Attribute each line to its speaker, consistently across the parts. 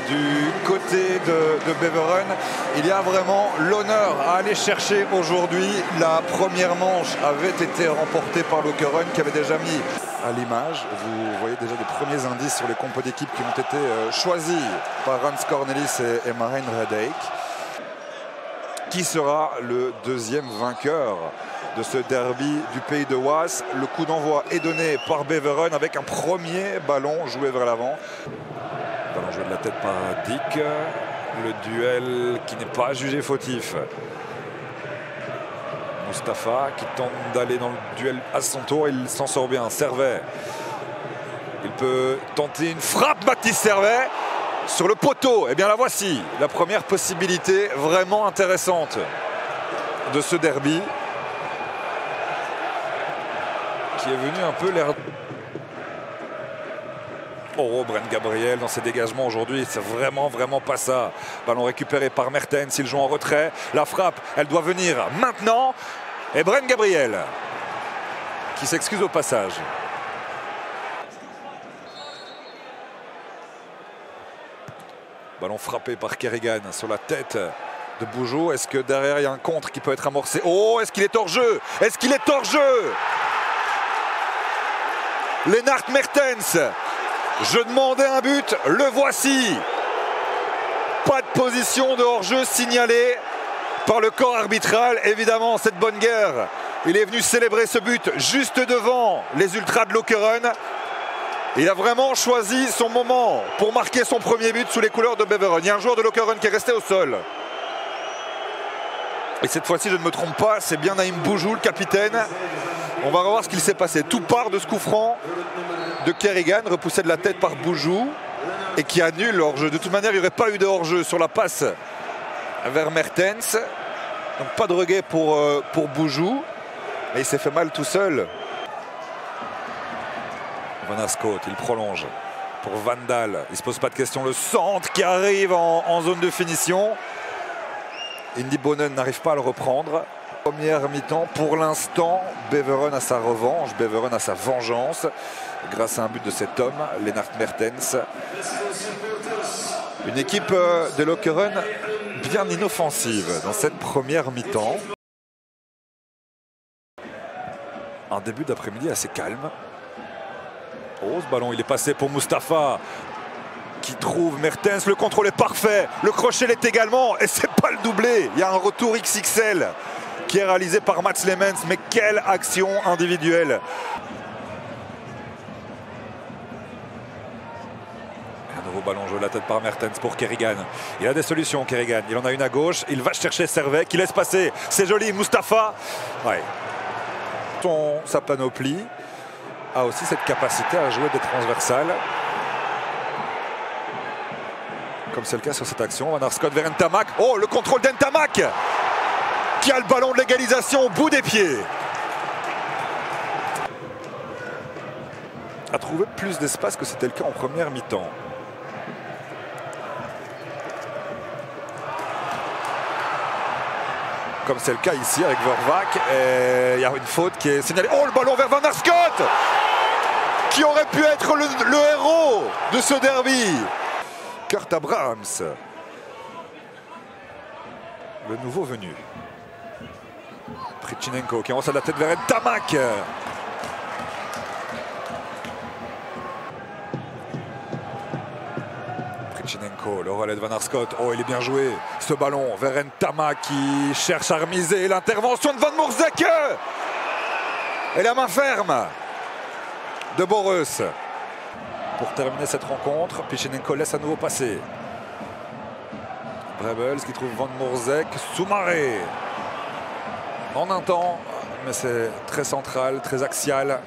Speaker 1: du côté de Beveren. Il y a vraiment l'honneur à aller chercher aujourd'hui. La première manche avait été remportée par Lokeren qui avait déjà mis à l'image. Vous voyez déjà des premiers indices sur les compos d'équipe qui ont été choisis par Hans Cornelis et Marijn Redijk. Qui sera le deuxième vainqueur de ce derby du pays de Waas? Le coup d'envoi est donné par Beveren avec un premier ballon joué vers l'avant. Ballon joué de la tête par Dick. Le duel qui n'est pas jugé fautif. Mustapha qui tente d'aller dans le duel à son tour. Il s'en sort bien. Servet. Il peut tenter une frappe. Mathis Servet. Sur le poteau, eh bien la voici, la première possibilité vraiment intéressante de ce derby qui est venu un peu l'air... Oh, Brent Gabriel dans ses dégagements aujourd'hui, c'est vraiment pas ça. Ballon récupéré par Mertens, il joue en retrait. La frappe, elle doit venir maintenant. Et Brent Gabriel qui s'excuse au passage. Ballon frappé par Kerrigan sur la tête de Bujold. Est-ce que derrière il y a un contre qui peut être amorcé? Oh, est-ce qu'il est hors jeu? Est-ce qu'il est hors jeu? Lennart Mertens. Je demandais un but, le voici. Pas de position de hors-jeu signalée par le corps arbitral. Évidemment, cette bonne guerre. Il est venu célébrer ce but juste devant les ultras de Lokeren. Il a vraiment choisi son moment pour marquer son premier but sous les couleurs de Beveren. Il y a un joueur de Lokeren qui est resté au sol. Et cette fois-ci, je ne me trompe pas, c'est bien Naïm Bujold, le capitaine. On va revoir ce qu'il s'est passé. Tout part de ce coup franc de Kerrigan, repoussé de la tête par Bujold et qui annule le hors-jeu. De toute manière, il n'y aurait pas eu de hors-jeu sur la passe vers Mertens. Donc pas de regret pour Bujold. Mais il s'est fait mal tout seul. Van Arscoot, il prolonge pour Van Daal. Il ne se pose pas de question. Le centre qui arrive en zone de finition. Indy Bonen n'arrive pas à le reprendre. Première mi-temps, pour l'instant, Beveren a sa revanche. Beveren a sa vengeance grâce à un but de cet homme, Lennart Mertens. Une équipe de Lokeren bien inoffensive dans cette première mi-temps. Un début d'après-midi assez calme. Oh, ce ballon, il est passé pour Mustapha qui trouve Mertens. Le contrôle est parfait. Le crochet l'est également. Et c'est pas le doublé. Il y a un retour XXL qui est réalisé par Mats Lemmens. Mais quelle action individuelle. Un nouveau ballon joué de la tête par Mertens pour Kerrigan. Il a des solutions, Kerrigan. Il en a une à gauche. Il va chercher Servet qui laisse passer. C'est joli. Mustapha. Ouais. Sa panoplie a aussi cette capacité à jouer des transversales. Comme c'est le cas sur cette action. Van Arscoot vers Ntamak. Oh, le contrôle d'Ntamak qui a le ballon de l'égalisation au bout des pieds. A trouvé plus d'espace que c'était le cas en première mi-temps. Comme c'est le cas ici avec Vervaak. Il y a une faute qui est signalée. Oh, le ballon vers Van Arscoot qui aurait pu être le héros de ce derby. Kurt Abrahams, le nouveau venu. Prichinenko qui avance à la tête vers Ntamak. Prichinenko, le relais de Van Arscoot. Oh, il est bien joué. Ce ballon vers Ntamak qui cherche à remiser. L'intervention de Van Moorzeke. Et la main ferme de Boreus. Pour terminer cette rencontre, Prichinenko laisse à nouveau passer. Brebels qui trouve Van Moorzeke. Soumaré. En un temps, mais c'est très central, très axial.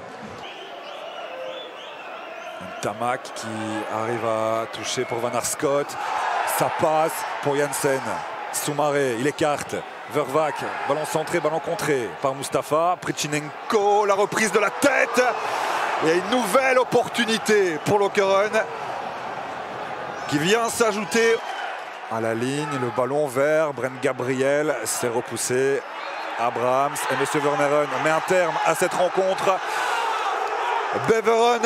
Speaker 1: Ntamak qui arrive à toucher pour Van Arscoot. Ça passe pour Jansen. Soumaré, il écarte. Vervaak, ballon centré, ballon contré par Mustapha. Prichinenko, la reprise de la tête. Il y a une nouvelle opportunité pour Lokeren qui vient s'ajouter à la ligne. Le ballon vers Brent Gabriel, c'est repoussé. Abrahams et M. Vermeuren met un terme à cette rencontre. Beveren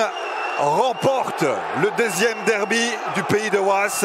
Speaker 1: remporte le deuxième derby du pays de Was.